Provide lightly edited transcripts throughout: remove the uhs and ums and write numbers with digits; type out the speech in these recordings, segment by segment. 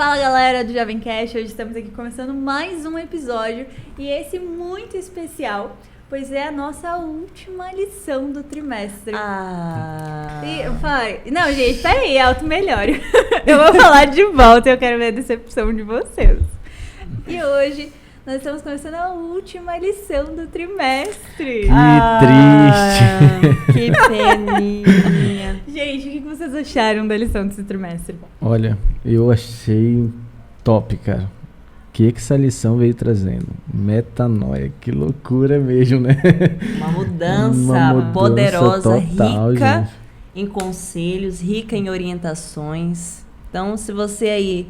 Fala galera do Jovemcast, hoje estamos aqui começando mais um episódio e esse muito especial, pois é a nossa última lição do trimestre. Não, gente, peraí, auto-melhore. Eu vou falar de volta e eu quero ver a decepção de vocês. E hoje nós estamos começando a última lição do trimestre. Que triste. Que peninha. Gente, o que vocês acharam da lição desse trimestre? Olha, eu achei top, cara. O que essa lição veio trazendo? Metanoia, que loucura mesmo, né? Uma mudança poderosa, total, rica gente. em conselhos, rica em orientações. Então, se você aí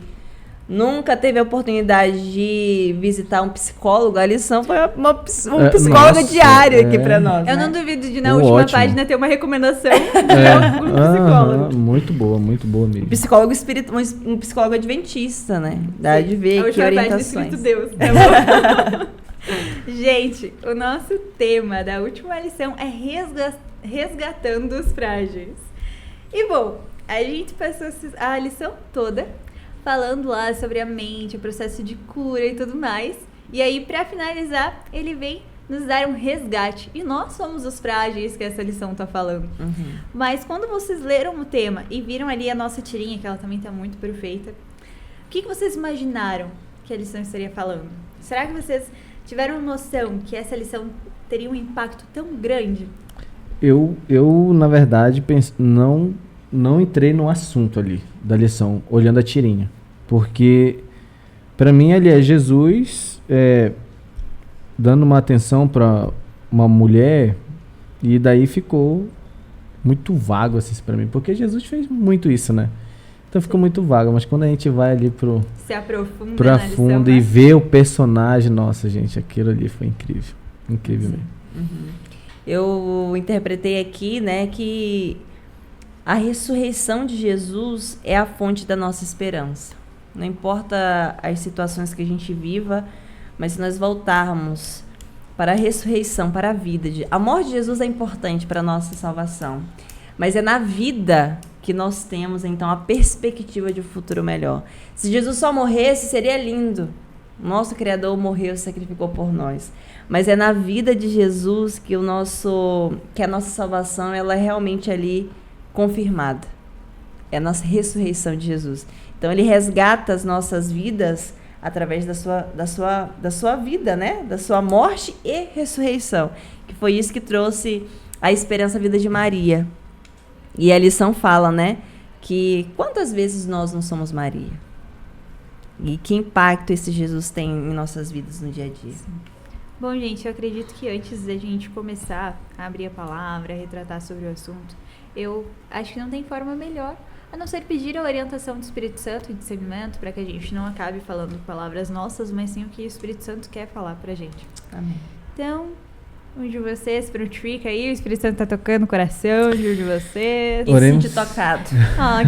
nunca teve a oportunidade de visitar um psicólogo, a lição foi um psicólogo diário aqui pra nós. Eu né? não duvido de na última página ter uma recomendação de algum psicólogo. Muito boa mesmo. Um psicólogo adventista, né? Dá de ver que orientações. Deus. Gente, o nosso tema da última lição é resgatando os frágeis. E bom, a gente passou a lição toda falando lá sobre a mente, o processo de cura e tudo mais. E aí, pra finalizar, ele vem nos dar um resgate. E nós somos os frágeis que essa lição tá falando. Uhum. Mas quando vocês leram o tema e viram ali a nossa tirinha, que ela também tá muito perfeita, o que vocês imaginaram que a lição estaria falando? Será que vocês tiveram noção que essa lição teria um impacto tão grande? Eu na verdade, não entrei no assunto ali da lição, olhando a tirinha. Porque, para mim, ali é Jesus dando uma atenção para uma mulher, e daí ficou muito vago assim para mim. Porque Jesus fez muito isso, né? Então ficou muito vago. Mas quando a gente vai ali se aprofunda pra na fundo lição, e né? vê o personagem, nossa, gente, aquilo ali foi incrível. Incrível mesmo. Uhum. Eu interpretei aqui, né, que a ressurreição de Jesus é a fonte da nossa esperança. Não importa as situações que a gente viva, mas se nós voltarmos para a ressurreição, para a vida. A morte de Jesus é importante para a nossa salvação. Mas é na vida que nós temos, então, a perspectiva de um futuro melhor. Se Jesus só morresse, seria lindo. Nosso Criador morreu, se sacrificou por nós. Mas é na vida de Jesus que a nossa salvação ela é realmente ali confirmada. É a nossa ressurreição de Jesus. Então ele resgata as nossas vidas através da sua vida, né? Da sua morte e ressurreição. Que foi isso que trouxe a esperança à vida de Maria. E a lição fala, né? Que quantas vezes nós não somos Maria? E que impacto esse Jesus tem em nossas vidas no dia a dia? Sim. Bom, gente, eu acredito que antes da gente começar a abrir a palavra, a retratar sobre o assunto, eu acho que não tem forma melhor, a não ser pedir a orientação do Espírito Santo e discernimento, para que a gente não acabe falando palavras nossas, mas sim o que o Espírito Santo quer falar pra gente. Amém. Então, um de vocês frutifica aí, o Espírito Santo tá tocando o coração de um de vocês. E Oremos. sente tocado.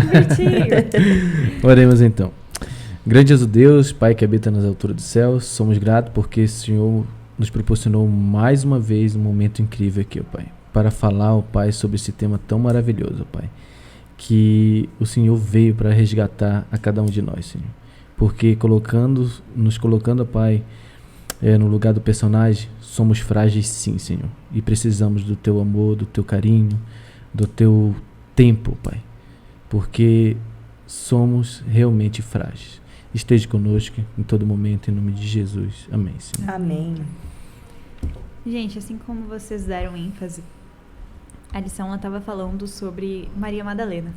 Que bonitinho. Oremos então. Grandioso Deus, Pai que habita nas alturas dos céus, somos gratos porque o Senhor nos proporcionou mais uma vez um momento incrível aqui, ó Pai, para falar, ó Pai, sobre esse tema tão maravilhoso, ó Pai, que o Senhor veio para resgatar a cada um de nós, Senhor. Porque nos colocando, ó Pai, no lugar do personagem, somos frágeis sim, Senhor, e precisamos do Teu amor, do Teu carinho, do Teu tempo, Pai, porque somos realmente frágeis. Esteja conosco em todo momento, em nome de Jesus. Amém, Senhor. Amém. Gente, assim como vocês deram ênfase, a lição estava falando sobre Maria Madalena.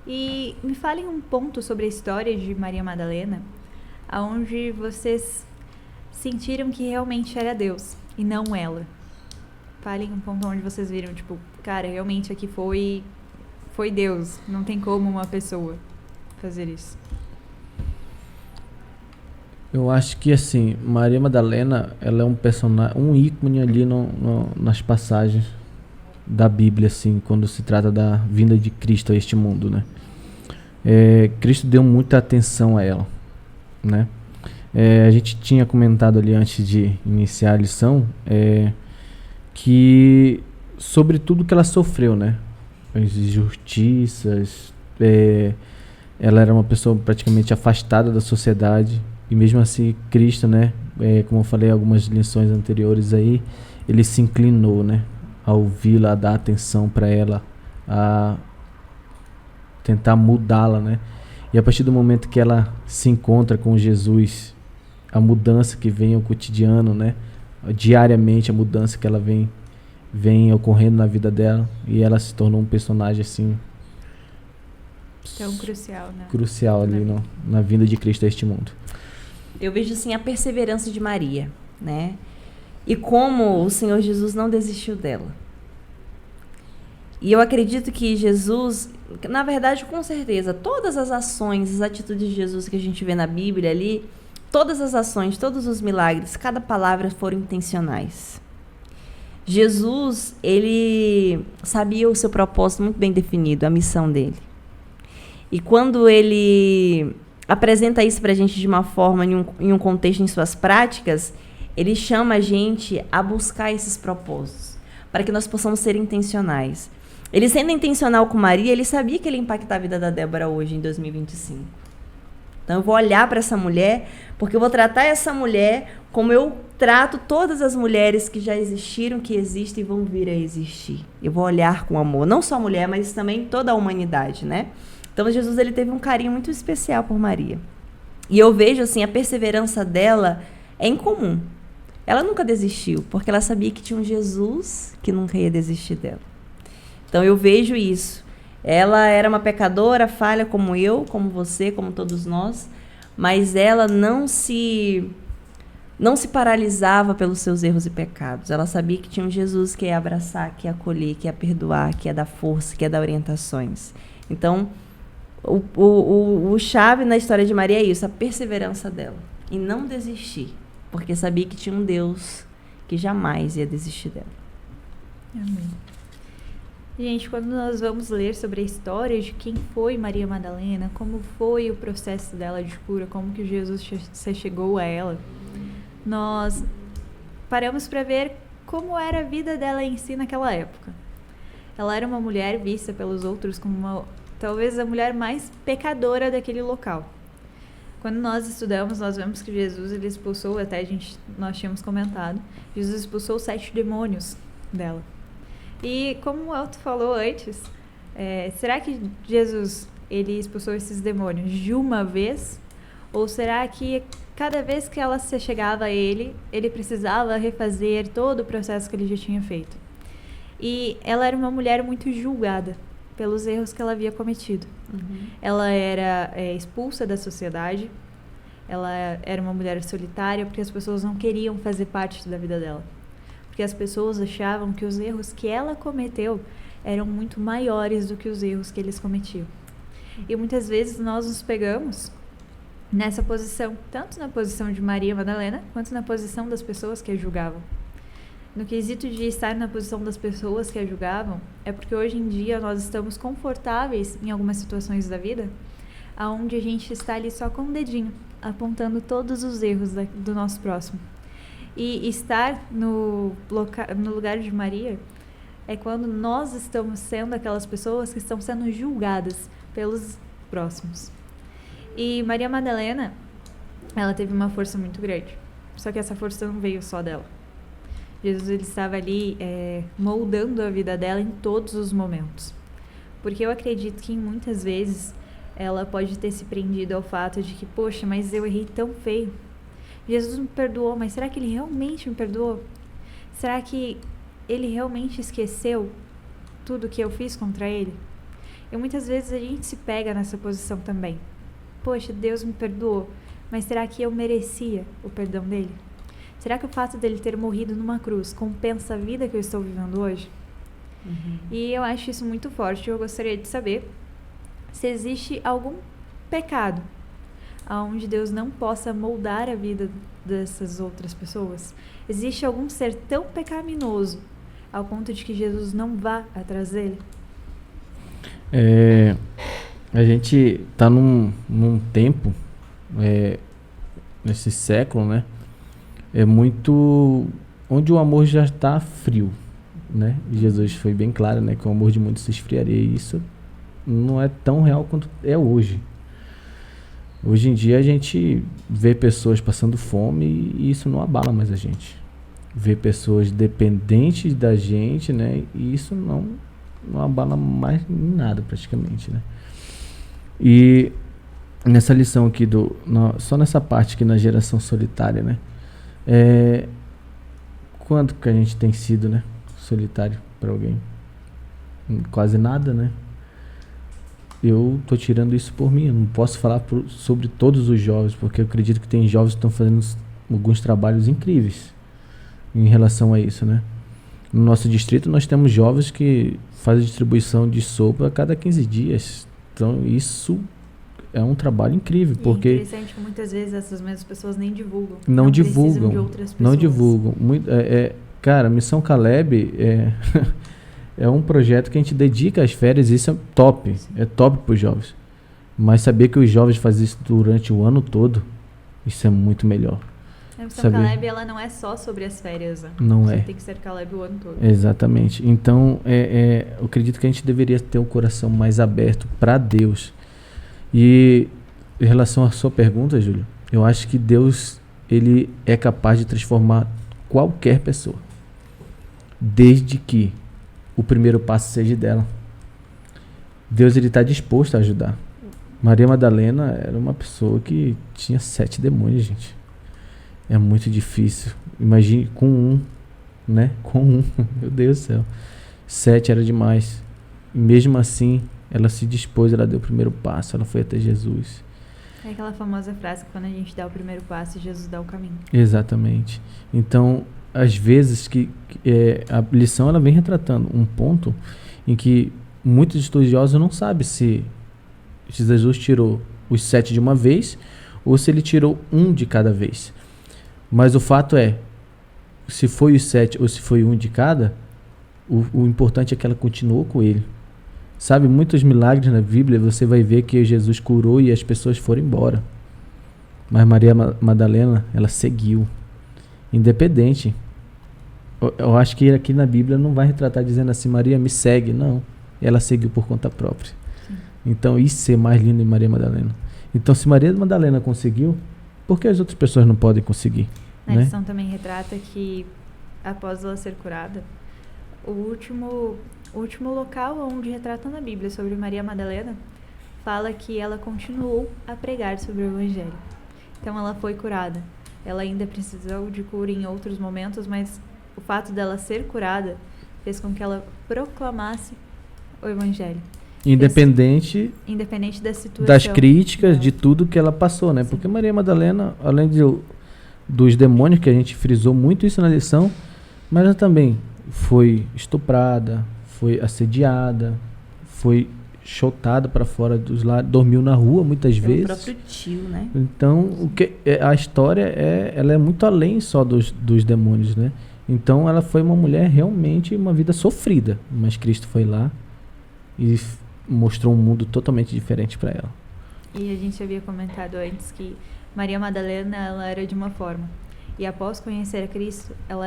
E me falem um ponto sobre a história de Maria Madalena, onde vocês sentiram que realmente era Deus e não ela. Falem um ponto onde vocês viram, tipo, cara, realmente aqui foi Deus, não tem como uma pessoa fazer isso. Eu acho que assim, Maria Madalena, ela é um personagem, um ícone ali nas passagens da Bíblia, assim, quando se trata da vinda de Cristo a este mundo, né? Cristo deu muita atenção a ela, né? A gente tinha comentado ali antes de iniciar a lição, que sobre tudo que ela sofreu, né? As injustiças, ela era uma pessoa praticamente afastada da sociedade, e mesmo assim Cristo, né, como eu falei em algumas lições anteriores aí, ele se inclinou, né, a ouvi-la, a dar atenção para ela, a tentar mudá-la, né? E a partir do momento que ela se encontra com Jesus, a mudança que vem ao cotidiano, né, diariamente a mudança que ela vem ocorrendo na vida dela, e ela se tornou um personagem assim tão crucial, né? Crucial ali na vinda de Cristo a este mundo. Eu vejo assim a perseverança de Maria, né? E como o Senhor Jesus não desistiu dela. E eu acredito que Jesus, na verdade, com certeza, todas as ações, as atitudes de Jesus que a gente vê na Bíblia ali, todas as ações, todos os milagres, cada palavra foram intencionais. Jesus, ele sabia o seu propósito muito bem definido, a missão dele. E quando ele apresenta isso para a gente de uma forma, em um contexto, em suas práticas, ele chama a gente a buscar esses propósitos, para que nós possamos ser intencionais. Ele sendo intencional com Maria, ele sabia que ele ia impactar a vida da Débora hoje, em 2025. Então eu vou olhar para essa mulher, porque eu vou tratar essa mulher como eu trato todas as mulheres que já existiram, que existem e vão vir a existir. Eu vou olhar com amor, não só a mulher, mas também toda a humanidade, né? Então Jesus, ele teve um carinho muito especial por Maria. E eu vejo assim, a perseverança dela é incomum. Ela nunca desistiu, porque ela sabia que tinha um Jesus que nunca ia desistir dela. Então eu vejo isso. Ela era uma pecadora, falha como eu, como você, como todos nós, mas ela não se paralisava pelos seus erros e pecados. Ela sabia que tinha um Jesus que ia abraçar, que ia acolher, que ia perdoar, que ia dar força, que ia dar orientações. Então, o chave na história de Maria é isso, a perseverança dela. E não desistir, porque sabia que tinha um Deus que jamais ia desistir dela. Amém. Gente, quando nós vamos ler sobre a história de quem foi Maria Madalena, como foi o processo dela de cura, como que Jesus se chegou a ela, nós paramos para ver como era a vida dela em si naquela época. Ela era uma mulher vista pelos outros como talvez a mulher mais pecadora daquele local. Quando nós estudamos, nós vemos que Jesus, ele expulsou, nós tínhamos comentado, Jesus expulsou 7 demônios dela. E como o Elton falou antes, será que Jesus, ele expulsou esses demônios de uma vez? Ou será que cada vez que ela se chegava a ele precisava refazer todo o processo que ele já tinha feito? E ela era uma mulher muito julgada pelos erros que ela havia cometido. Uhum. Ela era expulsa da sociedade, ela era uma mulher solitária porque as pessoas não queriam fazer parte da vida dela. Porque as pessoas achavam que os erros que ela cometeu eram muito maiores do que os erros que eles cometiam. E muitas vezes nós nos pegamos nessa posição, tanto na posição de Maria Madalena, quanto na posição das pessoas que a julgavam. No quesito de estar na posição das pessoas que a julgavam, é porque hoje em dia nós estamos confortáveis em algumas situações da vida, onde a gente está ali só com o dedinho, apontando todos os erros do nosso próximo. E estar no lugar de Maria é quando nós estamos sendo aquelas pessoas que estão sendo julgadas pelos próximos. E Maria Madalena, ela teve uma força muito grande. Só que essa força não veio só dela. Jesus, ele estava ali moldando a vida dela em todos os momentos. Porque eu acredito que muitas vezes ela pode ter se prendido ao fato de que, poxa, mas eu errei tão feio. Jesus me perdoou, mas será que ele realmente me perdoou? Será que ele realmente esqueceu tudo que eu fiz contra ele? E muitas vezes a gente se pega nessa posição também. Poxa, Deus me perdoou, mas será que eu merecia o perdão dele? Será que o fato dele ter morrido numa cruz compensa a vida que eu estou vivendo hoje? Uhum. E eu acho isso muito forte. Eu gostaria de saber se existe algum pecado onde Deus não possa moldar a vida dessas outras pessoas. Existe algum ser tão pecaminoso ao ponto de que Jesus não vá atrás dele? A gente está num tempo, nesse século, né? É muito onde o amor já está frio, né? E Jesus foi bem claro, né? Que o amor de muitos se esfriaria, e isso não é tão real quanto é hoje. Hoje em dia a gente vê pessoas passando fome e isso não abala mais a gente. Vê pessoas dependentes da gente, né? E isso não abala mais em nada praticamente, né? E nessa lição aqui, só nessa parte aqui na geração solitária, né? Quanto que a gente tem sido, né? Solitário para alguém? Quase nada, né? Eu tô tirando isso por mim. Eu não posso falar sobre todos os jovens, porque eu acredito que tem jovens que estão fazendo alguns trabalhos incríveis em relação a isso, né? No nosso distrito nós temos jovens que fazem distribuição de sopa a cada 15 dias. Então isso é um trabalho incrível, porque é interessante que muitas vezes essas mesmas pessoas nem divulgam. Não divulgam. Precisam de outras pessoas. Não divulgam. Cara, Missão Caleb é um projeto que a gente dedica às férias, e isso é top. Sim. É top para os jovens. Mas saber que os jovens fazem isso durante o ano todo, isso é muito melhor. A Missão Caleb, ela não é só sobre as férias. Né? Não Você é. tem que ser Caleb o ano todo. Exatamente. Então, eu acredito que a gente deveria ter um coração mais aberto para Deus. E em relação à sua pergunta, Júlio, eu acho que Deus, ele é capaz de transformar qualquer pessoa, desde que o primeiro passo seja dela. Deus, ele está disposto a ajudar. Maria Madalena era uma pessoa que tinha 7 demônios, gente. É muito difícil. Imagine com um, né? Com um. Meu Deus do céu. 7 era demais. E mesmo assim, ela se dispôs, ela deu o primeiro passo, ela foi até Jesus. É aquela famosa frase que quando a gente dá o primeiro passo, Jesus dá o caminho. Exatamente. Então, às vezes a lição ela vem retratando um ponto em que muitos estudiosos não sabem se Jesus tirou os 7 de uma vez ou se ele tirou um de cada vez. Mas o fato é, se foi os 7 ou se foi um de cada, o importante é que ela continuou com ele. Sabe, muitos milagres na Bíblia, você vai ver que Jesus curou e as pessoas foram embora. Mas Maria Madalena, ela seguiu. Independente. Eu acho que aqui na Bíblia não vai retratar dizendo assim, Maria, me segue. Não. Ela seguiu por conta própria. Sim. Então, isso é mais lindo em Maria Madalena. Então, se Maria Madalena conseguiu, por que as outras pessoas não podem conseguir? A lição também retrata que, após ela ser curada, o último local onde retrata na Bíblia sobre Maria Madalena fala que ela continuou a pregar sobre o Evangelho. Então, ela foi curada. Ela ainda precisou de cura em outros momentos, mas o fato dela ser curada fez com que ela proclamasse o Evangelho. Independente da situação. Das críticas, de tudo que ela passou, né? Sim. Porque Maria Madalena, além dos demônios, que a gente frisou muito isso na lição, mas ela também foi estuprada, foi assediada, foi chutada para fora dos lares, dormiu na rua muitas vezes. O próprio tio, né? Então, a história ela é muito além só dos demônios, né? Então, ela foi uma mulher realmente uma vida sofrida, mas Cristo foi lá e mostrou um mundo totalmente diferente para ela. E a gente havia comentado antes que Maria Madalena, ela era de uma forma, e após conhecer a Cristo, ela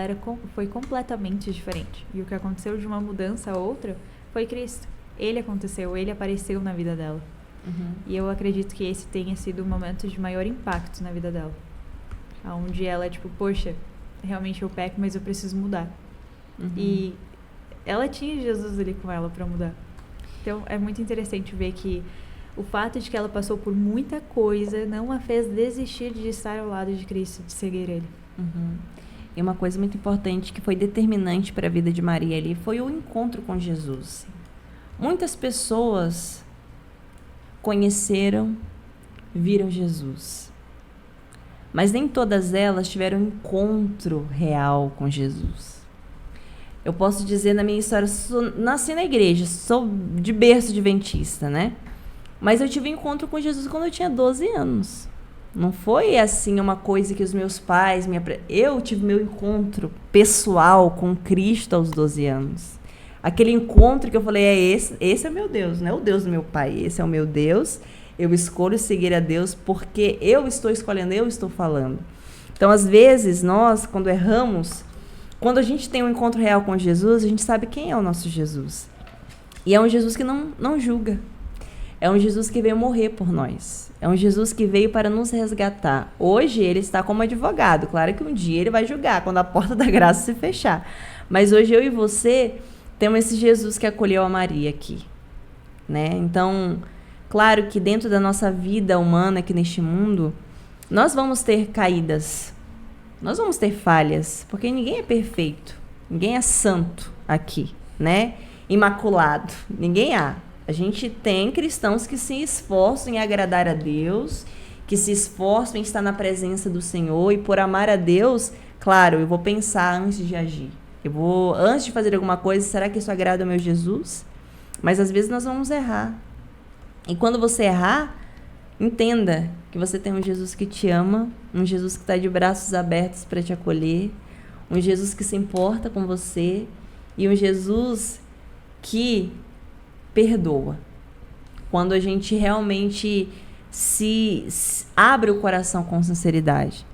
foi completamente diferente. E o que aconteceu de uma mudança a outra foi Cristo. Ele apareceu na vida dela. Uhum. E eu acredito que esse tenha sido o momento de maior impacto na vida dela. Onde ela, poxa, realmente eu peco, mas eu preciso mudar. Uhum. E ela tinha Jesus ali com ela para mudar. Então, é muito interessante ver que o fato de que ela passou por muita coisa não a fez desistir de estar ao lado de Cristo, de seguir Ele. Uhum. E uma coisa muito importante que foi determinante para a vida de Maria ali foi o encontro com Jesus. Muitas pessoas conheceram, viram Jesus. Mas nem todas elas tiveram um encontro real com Jesus. Eu posso dizer na minha história, nasci na igreja, sou de berço adventista, né? Mas eu tive um encontro com Jesus quando eu tinha 12 anos. Não foi assim uma coisa que os meus pais eu tive meu encontro pessoal com Cristo aos 12 anos. Aquele encontro que eu falei, esse é meu Deus, não é o Deus do meu pai, esse é o meu Deus. Eu escolho seguir a Deus porque eu estou escolhendo, eu estou falando. Então, às vezes, nós, quando erramos, quando a gente tem um encontro real com Jesus, a gente sabe quem é o nosso Jesus. E é um Jesus que não julga. É um Jesus que veio morrer por nós. É um Jesus que veio para nos resgatar. Hoje ele está como advogado. Claro que um dia ele vai julgar, quando a porta da graça se fechar. Mas hoje eu e você temos esse Jesus que acolheu a Maria aqui, né? Então, claro que dentro da nossa vida humana aqui neste mundo, nós vamos ter caídas, nós vamos ter falhas, porque ninguém é perfeito, ninguém é santo aqui, né? Imaculado, ninguém há. A gente tem cristãos que se esforçam em agradar a Deus, que se esforçam em estar na presença do Senhor, e por amar a Deus, claro, eu vou pensar antes de agir. Antes de fazer alguma coisa, será que isso agrada ao meu Jesus? Mas às vezes nós vamos errar. E quando você errar, entenda que você tem um Jesus que te ama, um Jesus que está de braços abertos para te acolher, um Jesus que se importa com você e um Jesus que perdoa. Quando a gente realmente se abre o coração com sinceridade.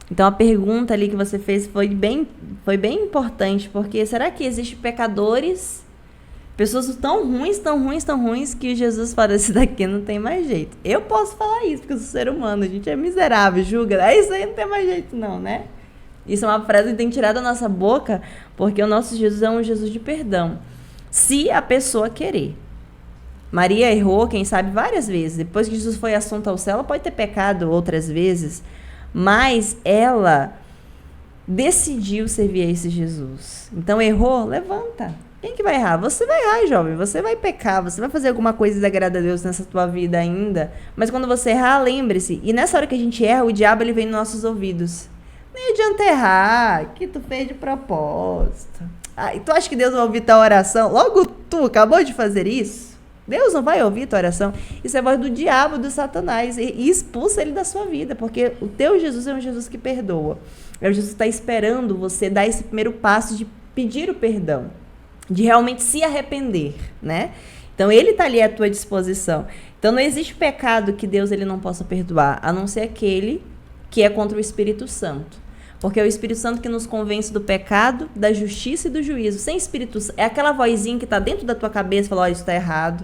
Então a pergunta ali que você fez foi bem importante, porque será que existem pecadores, pessoas tão ruins, que Jesus fala, esse daqui não tem mais jeito. Eu posso falar isso, porque eu sou ser humano, a gente é miserável, julga, isso aí não tem mais jeito não, né? Isso é uma frase que tem que tirar da nossa boca, porque o nosso Jesus é um Jesus de perdão. Se a pessoa querer. Maria errou, quem sabe, várias vezes. Depois que Jesus foi assunto ao céu, ela pode ter pecado outras vezes, mas ela decidiu servir a esse Jesus. Então, errou, levanta. Quem que vai errar? Você vai errar, jovem. Você vai pecar, você vai fazer alguma coisa que desagrada a Deus nessa tua vida ainda. Mas quando você errar, lembre-se. E nessa hora que a gente erra, o diabo ele vem nos nossos ouvidos. Nem adianta errar, que tu fez de propósito. E tu acha que Deus vai ouvir tua oração? Logo tu acabou de fazer isso? Deus não vai ouvir tua oração. Isso é a voz do diabo, do Satanás. E expulsa ele da sua vida, porque o teu Jesus é um Jesus que perdoa. É o Jesus que está esperando você dar esse primeiro passo de pedir o perdão, de realmente se arrepender, né? Então, ele está ali à tua disposição. Então, não existe pecado que Deus ele não possa perdoar, a não ser aquele que é contra o Espírito Santo. Porque é o Espírito Santo que nos convence do pecado, da justiça e do juízo. Sem Espírito Santo, é aquela vozinha que está dentro da tua cabeça e fala, olha, isso está errado.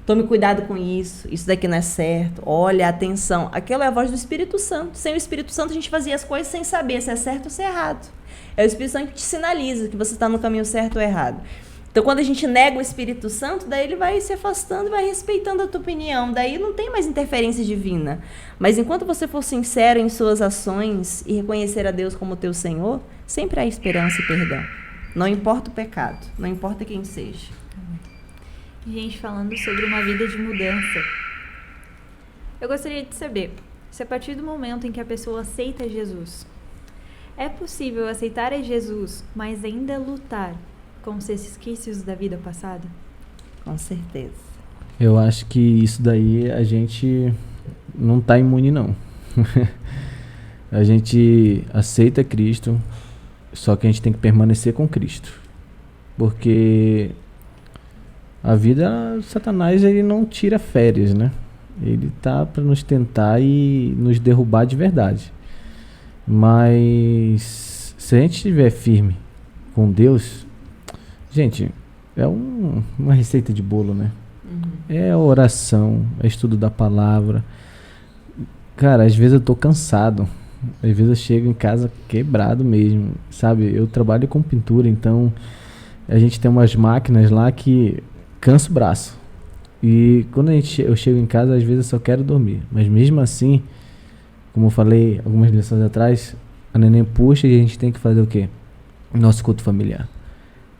Tome cuidado com isso daqui não é certo, olha, atenção. Aquela é a voz do Espírito Santo. Sem o Espírito Santo, a gente fazia as coisas sem saber se é certo ou se é errado. É o Espírito Santo que te sinaliza que você está no caminho certo ou errado. Então, quando a gente nega o Espírito Santo, daí ele vai se afastando e vai respeitando a tua opinião. Daí não tem mais interferência divina. Mas enquanto você for sincero em suas ações e reconhecer a Deus como teu Senhor, sempre há esperança e perdão. Não importa o pecado, não importa quem seja. Gente, falando sobre uma vida de mudança, eu gostaria de saber se a partir do momento em que a pessoa aceita Jesus, é possível aceitar a Jesus, mas ainda lutar com os resquícios da vida passada? Com certeza. Eu acho que isso daí a gente não está imune, não. A gente aceita Cristo, só que a gente tem que permanecer com Cristo. Porque a vida, Satanás, ele não tira férias, né? Ele tá para nos tentar e nos derrubar de verdade. Mas se a gente estiver firme com Deus, gente, é uma receita de bolo, né? É oração, é estudo da palavra. Cara, às vezes eu tô cansado. Às vezes eu chego em casa quebrado mesmo, sabe? Eu trabalho com pintura, então a gente tem umas máquinas lá que cansa o braço. E quando eu chego em casa, às vezes eu só quero dormir. Mas mesmo assim, como eu falei algumas lições atrás, a neném puxa e a gente tem que fazer o quê? Nosso culto familiar.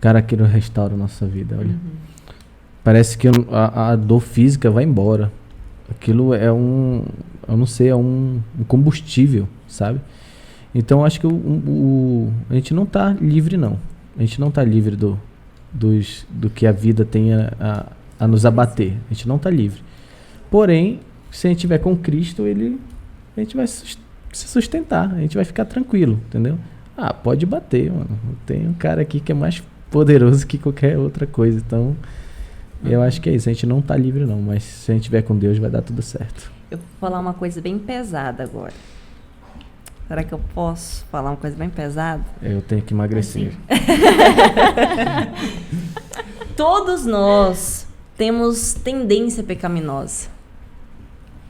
Cara, aquilo restaura a nossa vida, olha. Parece que a dor física vai embora. Aquilo é eu não sei, é um combustível, sabe? Então acho que a gente não tá livre, não. A gente não tá livre do que a vida tem a nos abater. A gente não tá livre. Porém, se a gente tiver com Cristo, a gente vai se sustentar. A gente vai ficar tranquilo, entendeu? Pode bater, mano. Tem um cara aqui que é mais poderoso que qualquer outra coisa. Então, eu acho que é isso. A gente não tá livre, não. Mas se a gente tiver com Deus, vai dar tudo certo. Eu vou falar uma coisa bem pesada agora. Será que eu posso falar uma coisa bem pesada? Eu tenho que emagrecer. Todos nós temos tendência pecaminosa.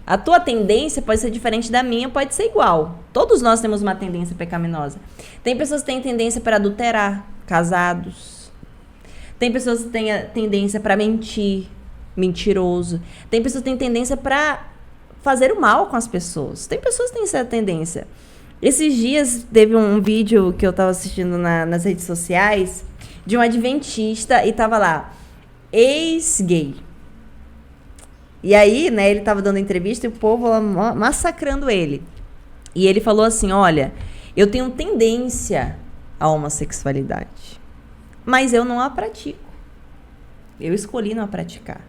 A tua tendência pode ser diferente da minha, pode ser igual. Todos nós temos uma tendência pecaminosa. Tem pessoas que têm tendência para adulterar, casados. Tem pessoas que têm a tendência para mentir, mentiroso. Tem pessoas que têm tendência para fazer o mal com as pessoas. Tem pessoas que têm essa tendência. Esses dias teve um vídeo que eu estava assistindo nas redes sociais de um adventista e tava lá, ex-gay. E aí, né, ele tava dando entrevista e o povo lá massacrando ele. E ele falou assim, olha, eu tenho tendência à homossexualidade, mas eu não a pratico. Eu escolhi não a praticar.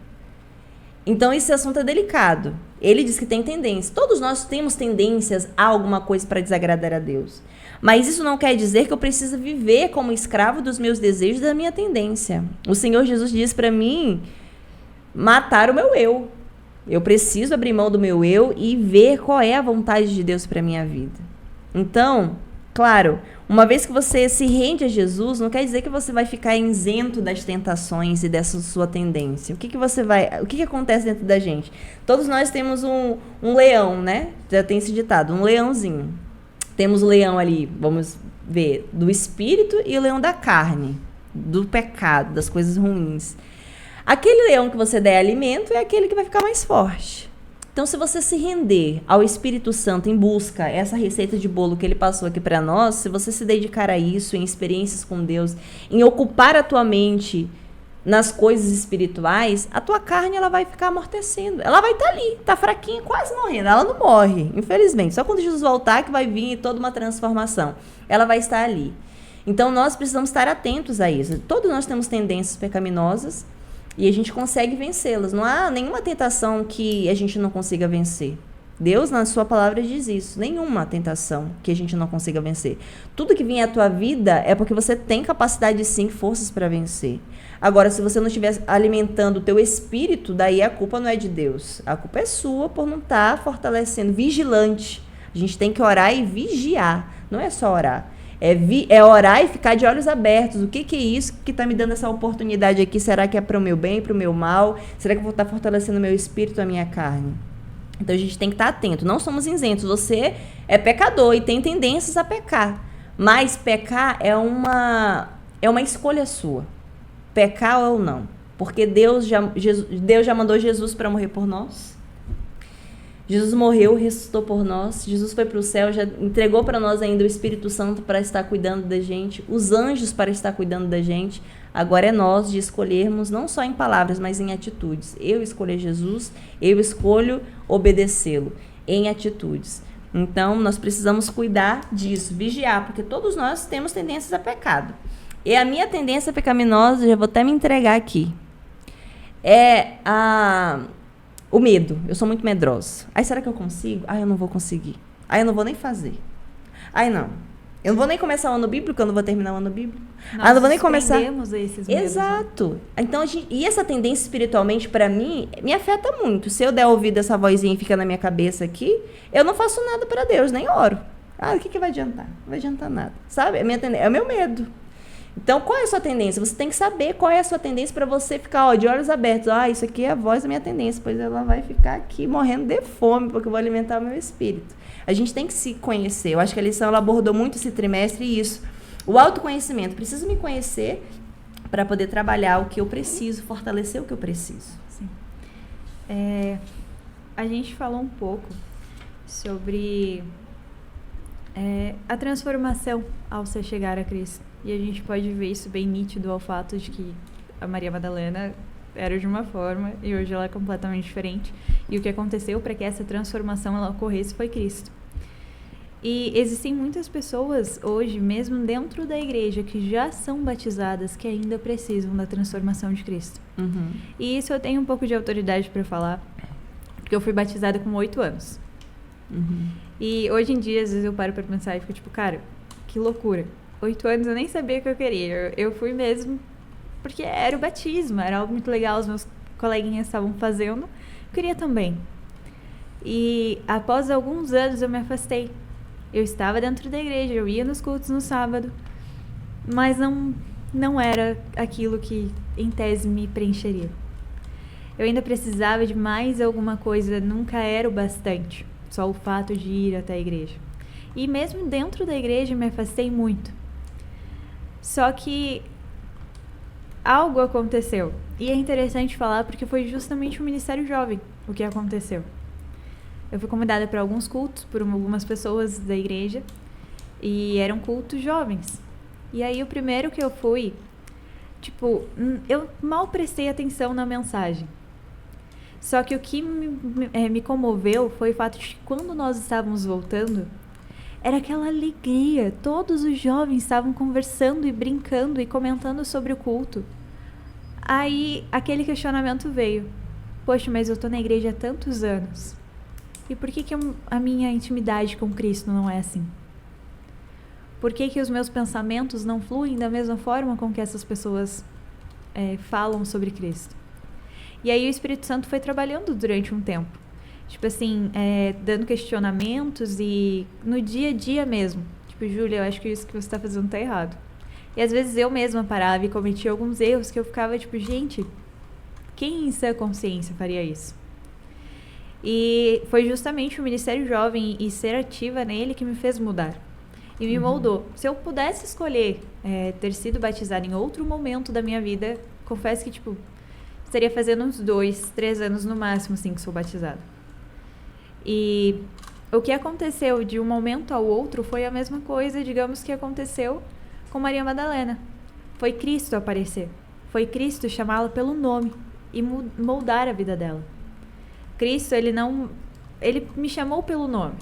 Então, esse assunto é delicado. Ele diz que tem tendência. Todos nós temos tendências a alguma coisa para desagradar a Deus. Mas isso não quer dizer que eu preciso viver como escravo dos meus desejos e da minha tendência. O Senhor Jesus diz para mim matar o meu eu. Eu preciso abrir mão do meu eu e ver qual é a vontade de Deus para minha vida. Então, claro, uma vez que você se rende a Jesus, não quer dizer que você vai ficar isento das tentações e dessa sua tendência. O que acontece dentro da gente? Todos nós temos um leão, né? Já tem esse ditado, um leãozinho. Temos o leão ali, vamos ver, do espírito e o leão da carne, do pecado, das coisas ruins. Aquele leão que você der alimento é aquele que vai ficar mais forte. Então, se você se render ao Espírito Santo em busca, essa receita de bolo que ele passou aqui para nós, se você se dedicar a isso, em experiências com Deus, em ocupar a tua mente nas coisas espirituais, a tua carne ela vai ficar amortecendo. Ela vai estar ali, tá fraquinha, quase morrendo. Ela não morre, infelizmente. Só quando Jesus voltar que vai vir toda uma transformação. Ela vai estar ali. Então, nós precisamos estar atentos a isso. Todos nós temos tendências pecaminosas, e a gente consegue vencê-las. Não há nenhuma tentação que a gente não consiga vencer. Deus, na sua palavra, diz isso. Nenhuma tentação que a gente não consiga vencer. Tudo que vier à tua vida é porque você tem capacidade, sim, forças para vencer. Agora, se você não estiver alimentando o teu espírito, daí a culpa não é de Deus. A culpa é sua por não estar fortalecendo, vigilante. A gente tem que orar e vigiar. Não é só orar. É orar e ficar de olhos abertos. O que é isso que está me dando essa oportunidade aqui? Será que é para o meu bem, para o meu mal? Será que eu vou estar fortalecendo o meu espírito, a minha carne? Então, a gente tem que estar atento. Não somos isentos. Você é pecador e tem tendências a pecar. Mas pecar é uma escolha sua. Pecar ou não. Porque Deus já mandou Jesus para morrer por nós. Jesus morreu, ressuscitou por nós. Jesus foi para o céu, já entregou para nós ainda o Espírito Santo para estar cuidando da gente, os anjos para estar cuidando da gente. Agora é nós de escolhermos, não só em palavras, mas em atitudes. Eu escolho Jesus, eu escolho obedecê-lo em atitudes. Então, nós precisamos cuidar disso, vigiar, porque todos nós temos tendências a pecado. E a minha tendência pecaminosa, já vou até me entregar aqui, é o medo. Eu sou muito medrosa. Aí, será que eu consigo? Eu não vou conseguir. Eu não vou nem fazer. Não. Eu não vou nem começar o ano bíblico, eu não vou terminar o ano bíblico. Nós não vou nem começar. Esses medos, exato. Né? Então, e essa tendência espiritualmente, para mim, me afeta muito. Se eu der ouvido essa vozinha e fica na minha cabeça aqui, eu não faço nada para Deus, nem oro. O que vai adiantar? Não vai adiantar nada. Sabe? É o meu medo. Então, qual é a sua tendência? Você tem que saber qual é a sua tendência para você ficar de olhos abertos. Isso aqui é a voz da minha tendência, pois ela vai ficar aqui morrendo de fome, porque eu vou alimentar o meu espírito. A gente tem que se conhecer. Eu acho que a lição ela abordou muito esse trimestre isso. O autoconhecimento. Preciso me conhecer para poder trabalhar o que eu preciso, fortalecer o que eu preciso. Sim. A gente falou um pouco sobre a transformação ao se chegar a Cristo. E a gente pode ver isso bem nítido ao fato de que a Maria Madalena era de uma forma e hoje ela é completamente diferente. E o que aconteceu para que essa transformação ela ocorresse foi Cristo. E existem muitas pessoas hoje, mesmo dentro da igreja, que já são batizadas, que ainda precisam da transformação de Cristo. Uhum. E isso eu tenho um pouco de autoridade para falar, porque eu fui batizada com 8 anos. Uhum. E hoje em dia, às vezes eu paro para pensar e fico tipo, cara, que loucura. 8 anos eu nem sabia o que eu queria. Eu fui mesmo porque era o batismo, era algo muito legal, os meus coleguinhas estavam fazendo, eu queria também. E após alguns anos eu me afastei. Eu estava dentro da igreja, eu ia nos cultos no sábado, mas não era aquilo que em tese me preencheria. Eu ainda precisava de mais alguma coisa, nunca era o bastante, só o fato de ir até a igreja. E mesmo dentro da igreja me afastei muito. Só que algo aconteceu. E é interessante falar porque foi justamente o Ministério Jovem o que aconteceu. Eu fui convidada para alguns cultos por algumas pessoas da igreja e eram cultos jovens. E aí o primeiro que eu fui, eu mal prestei atenção na mensagem. Só que o que me comoveu foi o fato de que quando nós estávamos voltando, era aquela alegria. Todos os jovens estavam conversando e brincando e comentando sobre o culto. Aí aquele questionamento veio. Poxa, mas eu tô na igreja há tantos anos. E por que a minha intimidade com Cristo não é assim? Por que os meus pensamentos não fluem da mesma forma com que essas pessoas falam sobre Cristo? E aí o Espírito Santo foi trabalhando durante um tempo. Dando questionamentos e no dia a dia mesmo. Júlia, eu acho que isso que você está fazendo tá errado. E às vezes eu mesma parava e cometia alguns erros que eu ficava gente, quem em sã consciência faria isso? E foi justamente o Ministério Jovem e ser ativa nele que me fez mudar. E me moldou. Se eu pudesse escolher ter sido batizada em outro momento da minha vida, confesso que, estaria fazendo uns 2, 3 anos no máximo, assim, que sou batizada. E o que aconteceu de um momento ao outro foi a mesma coisa, digamos, que aconteceu com Maria Madalena. Foi Cristo aparecer. Foi Cristo chamá-la pelo nome e moldar a vida dela. Cristo, ele me chamou pelo nome,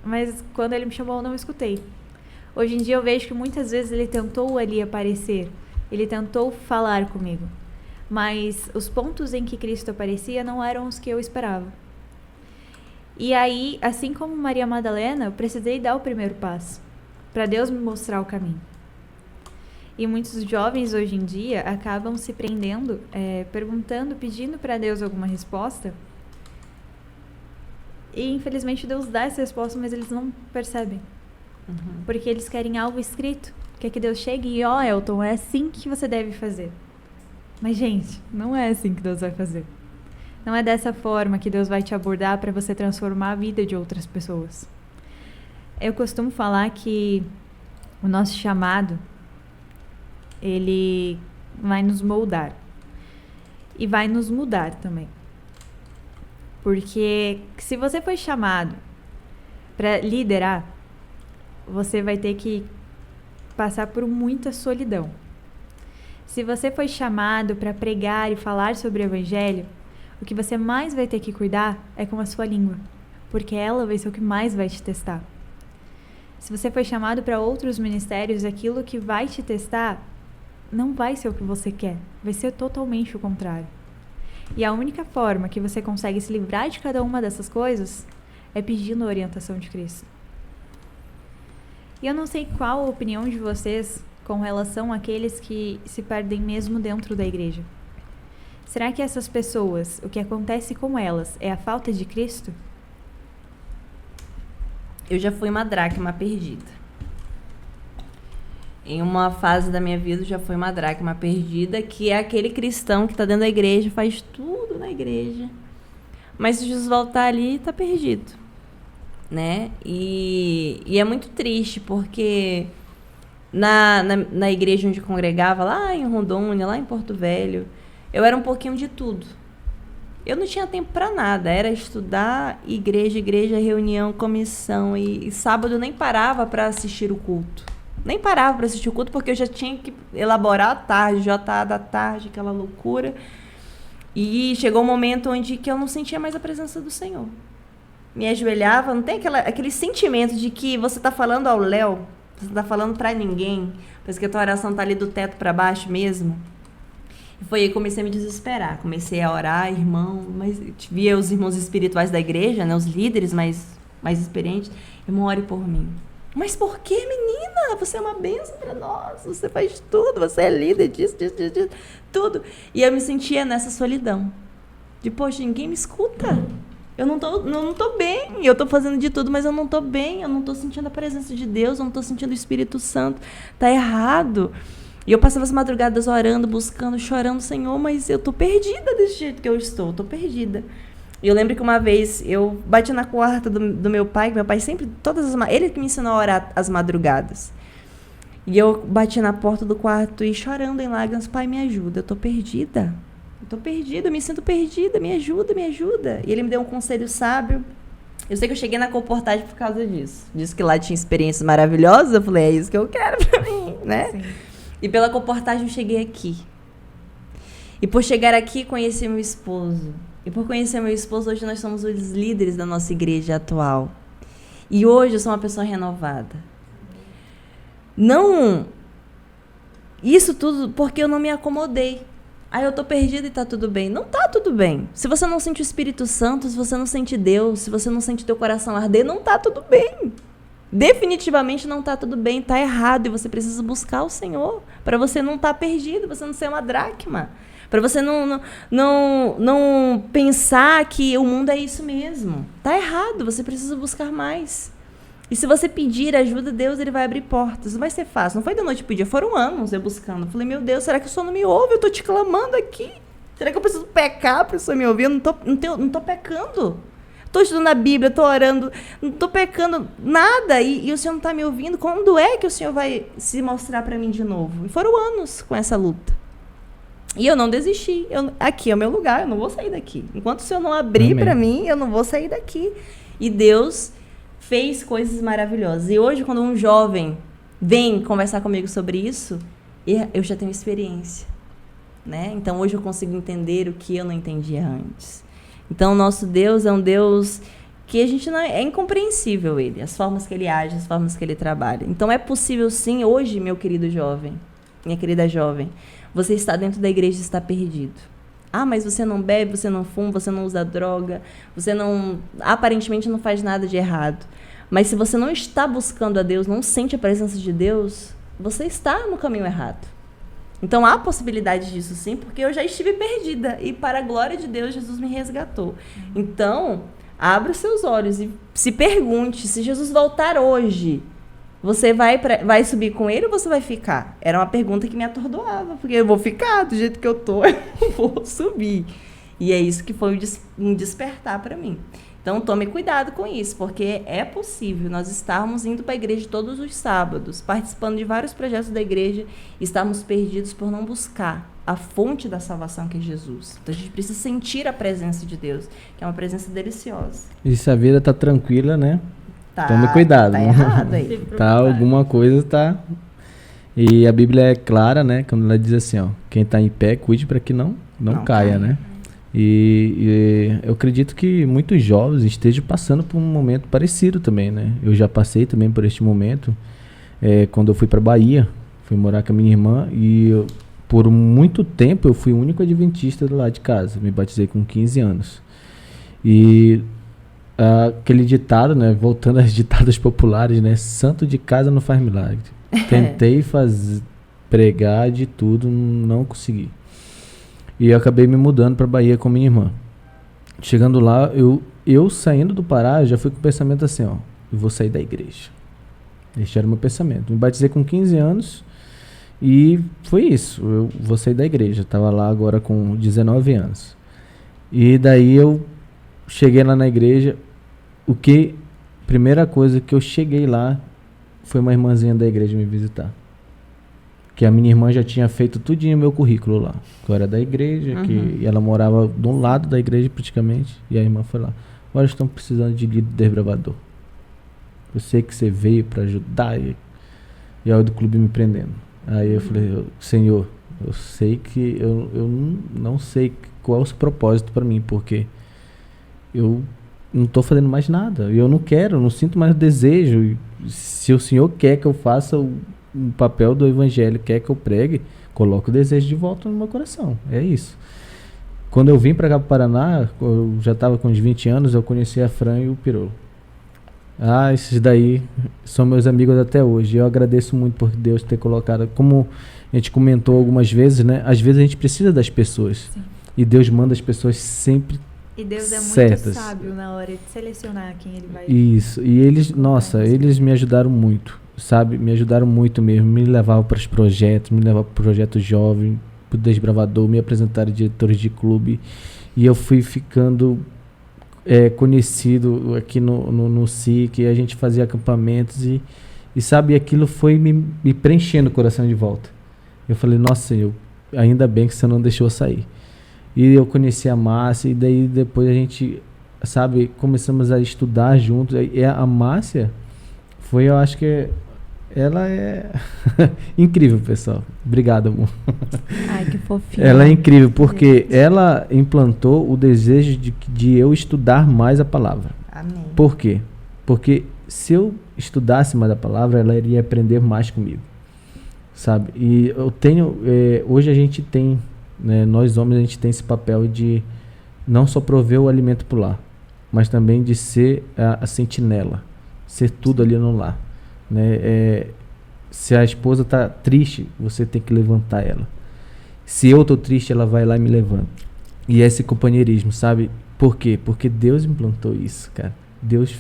mas quando ele me chamou eu não escutei. Hoje em dia eu vejo que muitas vezes ele tentou ali aparecer, ele tentou falar comigo, mas os pontos em que Cristo aparecia não eram os que eu esperava. E aí, assim como Maria Madalena, eu precisei dar o primeiro passo, para Deus me mostrar o caminho. E muitos jovens hoje em dia acabam se prendendo, perguntando, pedindo para Deus alguma resposta. E infelizmente Deus dá essa resposta, mas eles não percebem. Porque eles querem algo escrito. Quer que Deus chegue e, Elton, é assim que você deve fazer. Mas, gente, não é assim que Deus vai fazer. Não é dessa forma que Deus vai te abordar para você transformar a vida de outras pessoas. Eu costumo falar que o nosso chamado, ele vai nos moldar. E vai nos mudar também. Porque se você foi chamado para liderar, você vai ter que passar por muita solidão. Se você foi chamado para pregar e falar sobre o Evangelho, o que você mais vai ter que cuidar é com a sua língua, porque ela vai ser o que mais vai te testar. Se você foi chamado para outros ministérios, aquilo que vai te testar não vai ser o que você quer, vai ser totalmente o contrário. E a única forma que você consegue se livrar de cada uma dessas coisas é pedindo a orientação de Cristo. E eu não sei qual a opinião de vocês com relação àqueles que se perdem mesmo dentro da igreja. Será que essas pessoas, o que acontece com elas é a falta de Cristo? Eu já fui uma dracma perdida. Em uma fase da minha vida, já fui uma dracma perdida, que é aquele cristão que está dentro da igreja, faz tudo na igreja, mas se Jesus voltar ali, está perdido, né? E é muito triste, porque na igreja onde eu congregava, lá em Rondônia, lá em Porto Velho, eu era um pouquinho de tudo. Eu não tinha tempo para nada, era estudar, igreja, reunião, comissão, e sábado eu nem parava para assistir o culto. Nem parava para assistir o culto, porque eu já tinha que elaborar a tarde, JA da tarde, aquela loucura. E chegou um momento onde que eu não sentia mais a presença do Senhor. Me ajoelhava, não tem aquele sentimento de que você está falando ao léu, você não está falando para ninguém, parece que a tua oração está ali do teto para baixo mesmo. E foi aí que comecei a me desesperar, comecei a orar, mas via os irmãos espirituais da igreja, né, os líderes mais experientes, irmão, ore por mim. Mas por que, menina? Você é uma bênção para nós, você faz tudo, você é líder disso, tudo. E eu me sentia nessa solidão. De, poxa, ninguém me escuta. Eu não tô bem, eu tô fazendo de tudo, mas eu não tô bem, eu não tô sentindo a presença de Deus, eu não tô sentindo o Espírito Santo. Tá errado. E eu passava as madrugadas orando, buscando, chorando, Senhor, mas eu tô perdida desse jeito que eu estou, tô perdida. E eu lembro que uma vez eu bati na porta do meu pai, que meu pai sempre, ele que me ensinou a orar as madrugadas. E eu bati na porta do quarto e chorando em lágrimas, pai, me ajuda, eu tô perdida, eu me sinto perdida, me ajuda, me ajuda. E ele me deu um conselho sábio. Eu sei que eu cheguei na comportagem por causa disso. Disse que lá tinha experiências maravilhosas, eu falei, é isso que eu quero pra mim, né? Sim. E pela comportagem eu cheguei aqui. E por chegar aqui, conheci meu esposo. E por conhecer meu esposo, hoje nós somos os líderes da nossa igreja atual. E hoje eu sou uma pessoa renovada. Não... Isso tudo porque eu não me acomodei. Aí eu tô perdida e tá tudo bem. Não tá tudo bem. Se você não sente o Espírito Santo, se você não sente Deus, se você não sente teu coração arder, não tá tudo bem. Definitivamente não tá tudo bem, tá errado. E você precisa buscar o Senhor para você não estar perdido, você não ser uma dracma. Para você não pensar que o mundo é isso mesmo. Tá errado, você precisa buscar mais. E se você pedir ajuda, Deus ele vai abrir portas. Não vai ser fácil. Não foi da noite pro dia, foram anos eu buscando. Eu falei, meu Deus, será que o Senhor não me ouve? Eu tô te clamando aqui. Será que eu preciso pecar para o Senhor me ouvir? Eu não tô pecando. Estou estudando a Bíblia, estou orando, não estou pecando nada e o Senhor não está me ouvindo. Quando é que o Senhor vai se mostrar para mim de novo? E foram anos com essa luta. E eu não desisti. Aqui é o meu lugar, eu não vou sair daqui. Enquanto o Senhor não abrir para mim, eu não vou sair daqui. E Deus fez coisas maravilhosas. E hoje, quando um jovem vem conversar comigo sobre isso, eu já tenho experiência. Né? Então, hoje eu consigo entender o que eu não entendia antes. Então, o nosso Deus é um Deus que a gente não é incompreensível, ele, as formas que ele age, as formas que ele trabalha. Então, é possível sim, hoje, meu querido jovem, minha querida jovem, você está dentro da igreja e está perdido. Ah, mas você não bebe, você não fuma, você não usa droga, você não, aparentemente não faz nada de errado. Mas se você não está buscando a Deus, não sente a presença de Deus, você está no caminho errado. Então, há possibilidade disso sim, porque eu já estive perdida. E para a glória de Deus, Jesus me resgatou. Então, abra os seus olhos e se pergunte, se Jesus voltar hoje, você vai subir com ele ou você vai ficar? Era uma pergunta que me atordoava, porque eu vou ficar do jeito que eu tô, eu vou subir. E é isso que foi um despertar para mim. Então, tome cuidado com isso, porque é possível nós estarmos indo para a igreja todos os sábados, participando de vários projetos da igreja, e estarmos perdidos por não buscar a fonte da salvação, que é Jesus. Então, a gente precisa sentir a presença de Deus, que é uma presença deliciosa. E se a vida tá tranquila, né? Tome cuidado. Tá errado aí. Tá, alguma coisa tá... E a Bíblia é clara, né? Quando ela diz assim, ó, quem tá em pé, cuide para que não caia, né? E eu acredito que muitos jovens estejam passando por um momento parecido também, né? Eu já passei também por este momento, quando eu fui para Bahia, fui morar com a minha irmã e por muito tempo eu fui o único adventista do lado de casa, me batizei com 15 anos. E aquele ditado, né? Voltando às ditadas populares, né? Santo de casa não faz milagre. Tentei pregar de tudo, não consegui. E eu acabei me mudando para Bahia com minha irmã. Chegando lá, eu saindo do Pará, eu já fui com o pensamento assim, ó, eu vou sair da igreja. Esse era o meu pensamento. Me batizei com 15 anos e foi isso, eu vou sair da igreja. Estava lá agora com 19 anos. E daí eu cheguei lá na igreja, primeira coisa que eu cheguei lá foi uma irmãzinha da igreja me visitar. Que a minha irmã já tinha feito tudinho meu currículo lá. Eu era da igreja, e ela morava de um lado da igreja praticamente, e a irmã foi lá. Agora estão precisando de líder desbravador. Eu sei que você veio para ajudar, e aí do clube me prendendo. Aí eu falei, Senhor, eu sei que eu não sei qual é o seu propósito para mim, porque eu não estou fazendo mais nada, eu não quero, eu não sinto mais desejo. E se o Senhor quer que eu faça o papel do evangelho, quer que eu pregue, coloque o desejo de volta no meu coração, é isso. Quando eu vim para cá pro Paraná, eu já estava com uns 20 anos, eu conheci a Fran e o Pirolo. Esses daí são meus amigos até hoje. Eu agradeço muito por Deus ter colocado, como a gente comentou algumas vezes, né? Às vezes a gente precisa das pessoas. Sim. E Deus manda as pessoas sempre e Deus é muito certas. Sábio na hora de selecionar quem ele vai... Isso, e eles me ajudaram muito. sabe, me ajudaram muito mesmo, me levavam para os projetos, me levavam para o projeto jovem, para o Desbravador, me apresentaram diretores de clube, e eu fui ficando conhecido aqui no SIC, a gente fazia acampamentos e sabe, aquilo foi me preenchendo o coração de volta. Eu falei, nossa, Senhor, ainda bem que você não deixou eu sair. E eu conheci a Márcia, e daí depois a gente, sabe, começamos a estudar juntos. E a Márcia foi, eu acho que ela é incrível, pessoal. Obrigado, amor. Ai, que fofinho. Ela é incrível, porque ela implantou o desejo de eu estudar mais a palavra. Amém. Por quê? Porque se eu estudasse mais a palavra, ela iria aprender mais comigo, sabe? E eu tenho, hoje a gente tem, né, nós homens, a gente tem esse papel de não só prover o alimento pro lar, mas também de ser a sentinela, ser tudo ali no lar, né? Se a esposa tá triste, você tem que levantar ela. Se eu tô triste, ela vai lá e me levanta. E esse companheirismo, sabe? Por quê? Porque Deus implantou isso, cara. Deus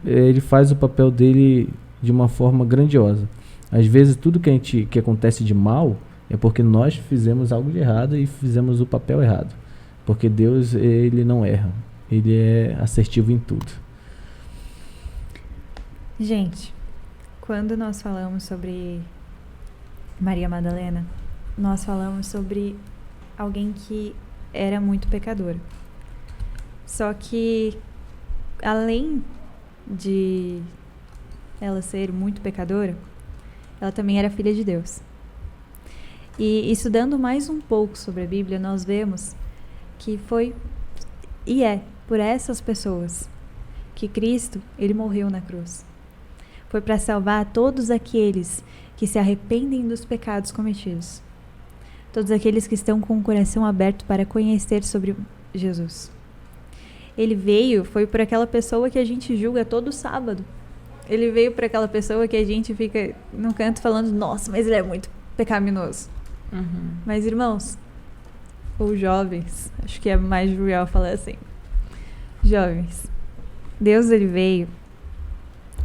ele faz o papel dele de uma forma grandiosa. Às vezes tudo que acontece de mal é porque nós fizemos algo de errado e fizemos o papel errado. Porque Deus, ele não erra. Ele é assertivo em tudo. Gente, quando nós falamos sobre Maria Madalena, nós falamos sobre alguém que era muito pecadora. Só que, além de ela ser muito pecadora, ela também era filha de Deus. E estudando mais um pouco sobre a Bíblia, nós vemos que foi e é por essas pessoas que Cristo, ele morreu na cruz. Foi para salvar todos aqueles que se arrependem dos pecados cometidos. Todos aqueles que estão com o coração aberto para conhecer sobre Jesus. Ele veio, foi por aquela pessoa que a gente julga todo sábado. Ele veio para aquela pessoa que a gente fica no canto falando, nossa, mas ele é muito pecaminoso. Uhum. Mas, irmãos, ou jovens, acho que é mais jovial falar assim. Jovens, Deus, ele veio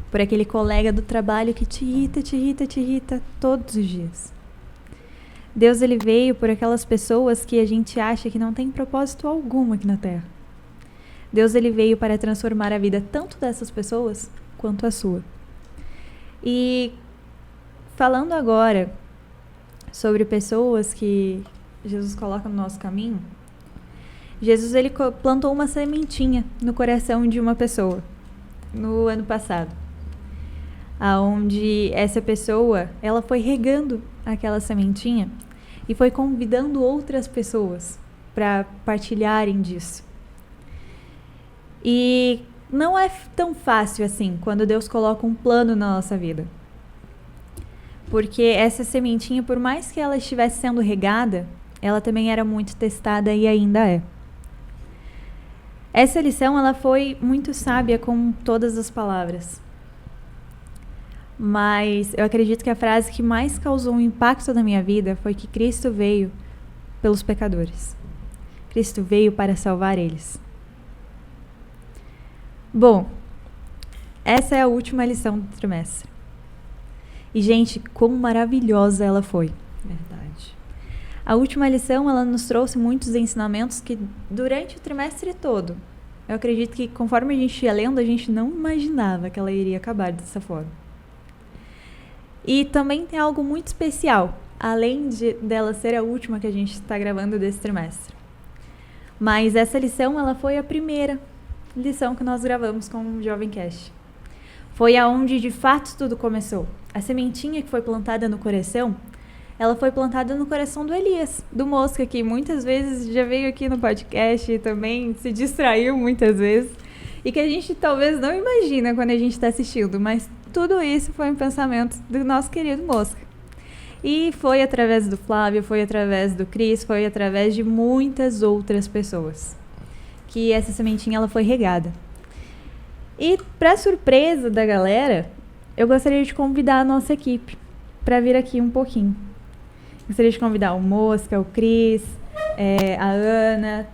por aquele colega do trabalho que te irrita todos os dias. Deus, ele veio por aquelas pessoas que a gente acha que não tem propósito algum aqui na Terra. Deus, ele veio para transformar a vida tanto dessas pessoas quanto a sua. E falando agora sobre pessoas que Jesus coloca no nosso caminho, Jesus, ele plantou uma sementinha no coração de uma pessoa no ano passado, aonde essa pessoa, ela foi regando aquela sementinha e foi convidando outras pessoas para partilharem disso. E não é tão fácil assim quando Deus coloca um plano na nossa vida. Porque essa sementinha, por mais que ela estivesse sendo regada, ela também era muito testada e ainda é. Essa lição, ela foi muito sábia com todas as palavras. Mas eu acredito que a frase que mais causou um impacto na minha vida foi que Cristo veio pelos pecadores. Cristo veio para salvar eles. Bom, essa é a última lição do trimestre. E, gente, como maravilhosa ela foi. Verdade. A última lição, ela nos trouxe muitos ensinamentos que, durante o trimestre todo, eu acredito que, conforme a gente ia lendo, a gente não imaginava que ela iria acabar dessa forma. E também tem algo muito especial, além dela ser a última que a gente está gravando desse trimestre. Mas essa lição, ela foi a primeira lição que nós gravamos com o Jovem Cast. Foi aonde, de fato, tudo começou. A sementinha que foi plantada no coração, ela foi plantada no coração do Elias, do Mosca, que muitas vezes já veio aqui no podcast e também se distraiu muitas vezes. E que a gente talvez não imagina quando a gente está assistindo, mas tudo isso foi um pensamento do nosso querido Mosca. E foi através do Flávio, foi através do Cris, foi através de muitas outras pessoas que essa sementinha ela foi regada. E, para surpresa da galera, eu gostaria de convidar a nossa equipe para vir aqui um pouquinho. Gostaria de convidar o Mosca, o Cris, a Ana,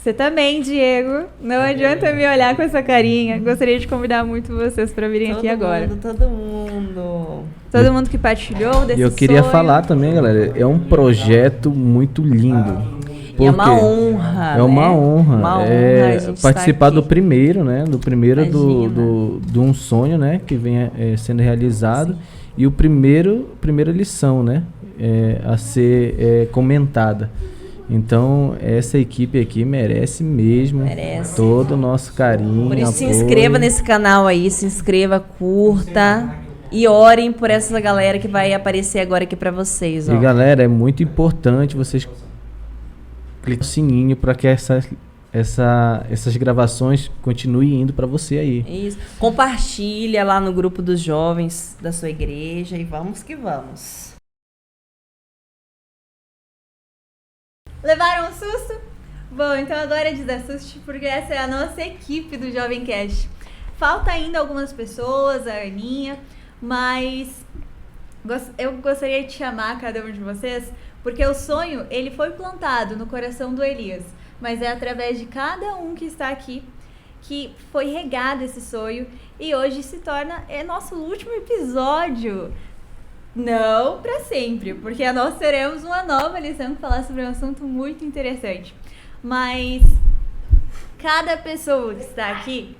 Você também, Diego. Não adianta me olhar com essa carinha. Gostaria de convidar muito vocês para virem aqui agora. Todo mundo. Todo mundo que partilhou desse E eu queria sonho. falar também, galera, é um projeto muito lindo. E é uma honra. É uma honra. Uma honra a gente participar estar do aqui. primeiro, né? Do primeiro Imagina. de um sonho, né? Que vem sendo realizado. E o primeira lição, né? A ser comentada. Então, essa equipe aqui merece mesmo todo o nosso carinho. Por isso, se apoio. inscreva nesse canal aí, se inscreva, curta e orem por essa galera que vai aparecer agora aqui pra vocês. Ó. E galera, é muito importante vocês clicar no sininho para que essas gravações continuem indo para você aí. Isso. Compartilha lá no grupo dos jovens da sua igreja e vamos que vamos. Levaram um susto? Bom, então agora é desassuste, porque essa é a nossa equipe do Jovem Cast. Falta ainda algumas pessoas, a Aninha, mas eu gostaria de chamar cada um de vocês, porque o sonho, ele foi plantado no coração do Elias, mas é através de cada um que está aqui que foi regado esse sonho e hoje se torna nosso último episódio. Não para sempre, porque nós teremos uma nova lição que falar sobre um assunto muito interessante. Mas cada pessoa que está aqui,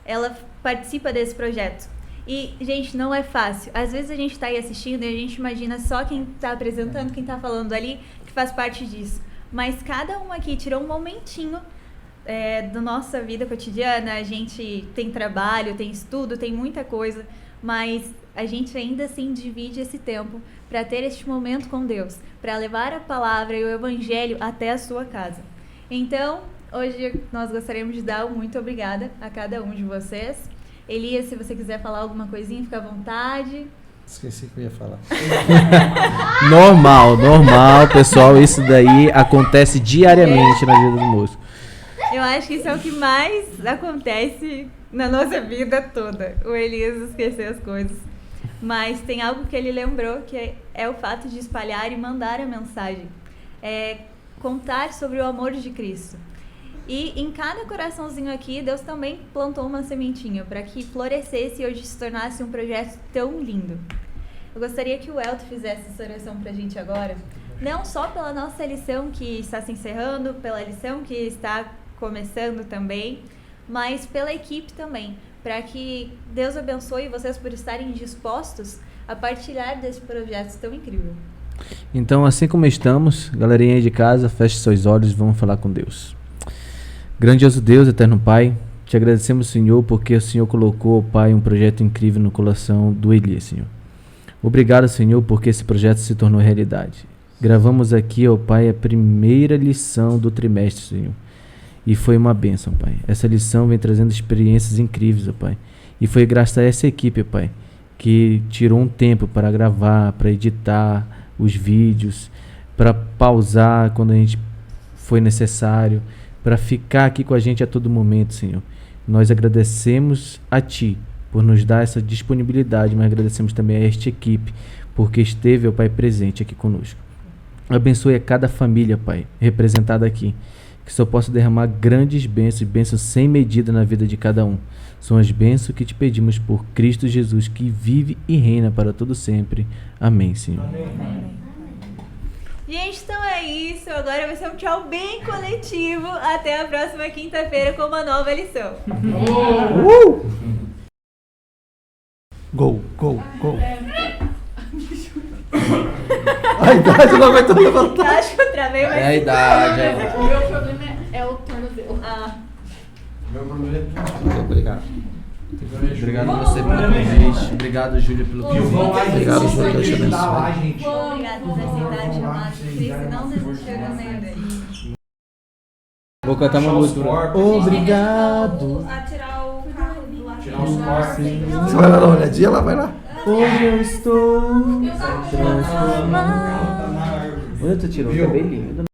ela participa desse projeto. E, gente, não é fácil. Às vezes a gente está aí assistindo e a gente imagina só quem está apresentando, quem está falando ali, que faz parte disso. Mas cada um aqui tirou um momentinho da nossa vida cotidiana. A gente tem trabalho, tem estudo, tem muita coisa, mas a gente ainda assim divide esse tempo para ter este momento com Deus, para levar a palavra e o evangelho até a sua casa. Então, hoje nós gostaríamos de dar um muito obrigada a cada um de vocês. Elias, se você quiser falar alguma coisinha, fica à vontade. Esqueci que eu ia falar. Normal, pessoal. Isso daí acontece diariamente na vida do moço. Eu acho que isso é o que mais acontece na nossa vida toda. O Elias esquecer as coisas. Mas tem algo que ele lembrou, que é o fato de espalhar e mandar a mensagem. Contar sobre o amor de Cristo. E em cada coraçãozinho aqui, Deus também plantou uma sementinha para que florescesse e hoje se tornasse um projeto tão lindo. Eu gostaria que o Elton fizesse essa oração para a gente agora, não só pela nossa lição que está se encerrando, pela lição que está começando também, mas pela equipe também, para que Deus abençoe vocês por estarem dispostos a partilhar desse projeto tão incrível. Então, assim como estamos, galerinha aí de casa, feche seus olhos e vamos falar com Deus. Grandioso Deus, eterno Pai, te agradecemos, Senhor, porque o Senhor colocou, Pai, um projeto incrível no coração do Elias, Senhor. Obrigado, Senhor, porque esse projeto se tornou realidade. Gravamos aqui, ó Pai, a primeira lição do trimestre, Senhor. E foi uma bênção, Pai. Essa lição vem trazendo experiências incríveis, ó Pai. E foi graças a essa equipe, Pai, que tirou um tempo para gravar, para editar os vídeos, para pausar quando a gente foi necessário, para ficar aqui com a gente a todo momento, Senhor. Nós agradecemos a Ti por nos dar essa disponibilidade, mas agradecemos também a esta equipe, porque esteve, ó Pai, presente aqui conosco. Abençoe a cada família, Pai, representada aqui, que só possa derramar grandes bênçãos sem medida na vida de cada um. São as bênçãos que te pedimos por Cristo Jesus, que vive e reina para todo sempre. Amém, Senhor. Amém. Gente, então é isso. Agora vai ser um tchau bem coletivo. Até a próxima quinta-feira com uma nova lição. Gol. A idade não vai estar levantada. Acho que eu travei, mas... É a idade. O meu problema é o tornozelo. Obrigado. Obrigado a você pelo convite. Obrigado, Júlia, pelo convite. Obrigado, Senhor. Deus te abençoe. Obrigada por aceitar o chamado de Cristo e não desistir no meio daí. Vou cantar uma música. Obrigado. A tirar o carro do lado. Você vai lá dar uma olhadinha lá? Vai lá. Hoje eu estou transformado. Onde tu tirou? Tá bem lindo.